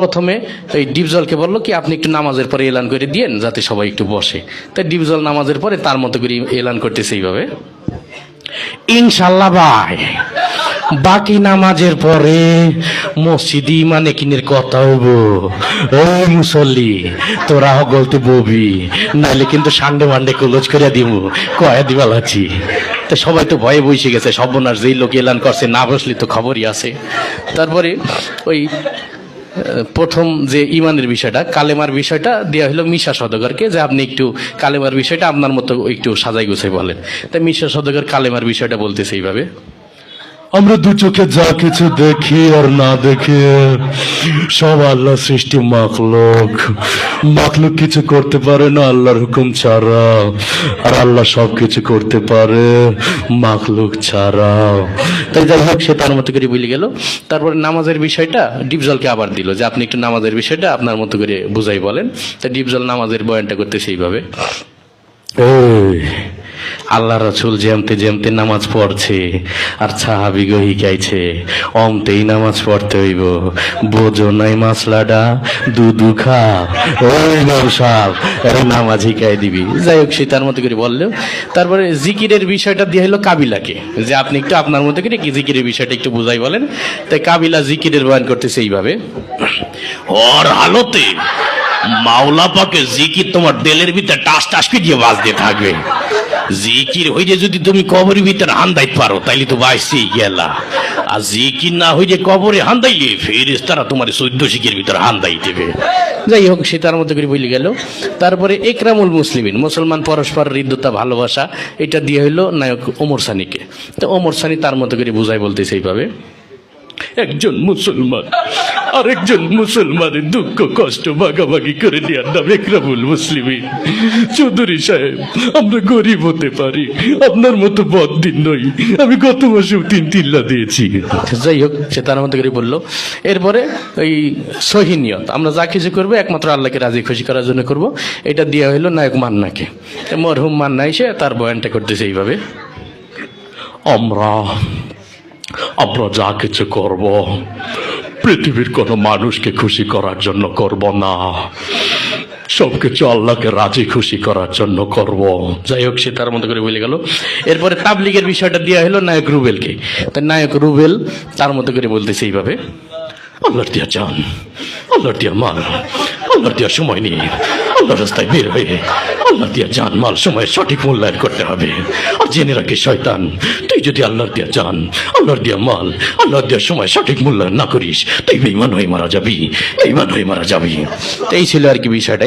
প্রথমে এই ডিপজলকে বললো কি আপনি একটু নামাজের পরে এলান করে দিয়েন যাতে সবাই একটু বসে। তাই ডিপজল নামাজের পরে তার মতো করে এলান করতেছে এইভাবে, ইনশাল্লাহ ভাই বাকি নামাজের পরে মসজিদি মানে কিনের কথা হইব। ওই মুসল্লি তোরা গলতে ববি, নাইলে কিন্তু সানডে মানডে ক্লোজ করে দিব, কয়া দিবাল আছি। তো সবাই তো ভয়ে বসে গেছে, সর্বনাশ যেই লোক এলান করছে না বসলে তো খবরই আছে। তারপরে ওই প্রথম যে ইমানের বিষয়টা, কালেমার বিষয়টা দেওয়া হলো মিশা সওদাগরকে, যে আপনি একটু কালেমার বিষয়টা আপনার মতো একটু সাজাই গুছাই বলেন। তাই মিশা সওদাগর কালেমার বিষয়টা বলতেছে এইভাবে, আমরা দু চোখে যা কিছু দেখি আর না দেখি সব আল্লাহ সৃষ্টি মাখলুক। মাখলুক কিছু করতে পারে না আল্লাহর হুকুম ছাড়া, আর আল্লাহ সব কিছু করতে পারে মাখলুক ছাড়া। তাই যাই হোক সে তার মতো করে বলে গেল। তারপরে নামাজের বিষয়টা ডিপজলকে আবার দিল যে আপনি একটু নামাজের বিষয়টা আপনার মতো করে বুঝাই বলেন। তাই ডিপজল নামাজের বয়ানটা করতেছে এইভাবে, আল্লাহ রসুল যেমতে যেমতে নামাজ পড়ছে আর সাহাবি গো শিখাইছে অমতেই নামাজ পড়তে হইব, বোঝো নাই মাসলাডা দুধু খা ওই নরসাব নামাজ শিখাই দিবি। যাই হোক সে তার মতো করে বললো। তারপরে জিকিরের বিষয়টা দিয়ে হলো কাবিলাকে, যে আপনি একটু আপনার মতো করে কি জিকিরের বিষয়টা একটু বুঝাই বলেন। তাই কাবিলা জিকিরের বয়ান করতেছে এইভাবে, ওর হালতে মাওলা পাকে জিকির তোমার দেলের ভিতরে টাস টাস পিটিয়ে বাজতে থাকবে। জিকির হইলে যদি তুমি কবরের ভিতরে হান্দাইতে পারো তাইলে তো বাইসেই গেলা, আর জিকির না হইলে কবরে হান্দাইলে ফেরেশতারা তোমার 14 শিখের ভিতরে হান্দাই দেবে। যাই হোক সে তার মতো করে বলে গেল। তারপরে একরামুল মুসলিমিন, মুসলমান পরস্পর হৃদ্যতা ভালোবাসা, এটা দিয়ে হইলো নায়ক ওমর সানিকে। তো ওমর সানি তার মতো করে বুঝাই বলতেছে এইভাবে, একজন মুসলমান আরেকজন মুসলমানের দুঃখ কষ্ট ভাগাভাগি করে দেওয়ার নাম একরামুল মুসলিমিন। চৌধুরী সাহেব আমরা গরিব হতে পারি, আপনার মতো বদদিন নই, আমি গত মাসেও 3 তিল্লা দিয়েছি। যাই হোক সে তার মতো করে বললো। এরপরে ওই সহিনিয়ত, আমরা যা কিছু করবো একমাত্র আল্লাহকে রাজি খুশি করার জন্য করব, এটা দেওয়া হইলো নায়ক মান্নাকে। মরহুম মান্না এসে তার বয়ানটা করতেছে এইভাবে, আমরা যা কিছু করব পৃথিবীর কোনো মানুষকে খুশি করার জন্য করব না, সবকিছু আল্লাহকে রাজি খুশি করার জন্য করব। যাই হোক সে তার মতো করে বলে গেল। এরপরে তাবলিগের বিষয়টা দেওয়া হলো নায়ক রুবেলকে। তাই নায়ক রুবেল তার মতো করে বলতেছে এইভাবে, আল্লাহর দিয়া জান, আল্লাহর দিয়া মাল, আল্লাহর দিয়া সময় নিয়ে আল্লাহর রাস্তায় বের হয়ে আল্লাহর দিয়া জান মাল সময়ের সঠিক মূল্যায়ন করতে হবে। আর জেনে রাখি শয়তান, তুই যদি আল্লাহর দিয়া জান, আল্লাহর দিয়া মাল, আল্লাহর দিয়া সময় সঠিক মূল্যায়ন না করিস তুই বেঈমান হয়ে মারা যাবি, বেঈমান হয়ে মারা যাবি। এই ছিল আর কি বিষয়টা।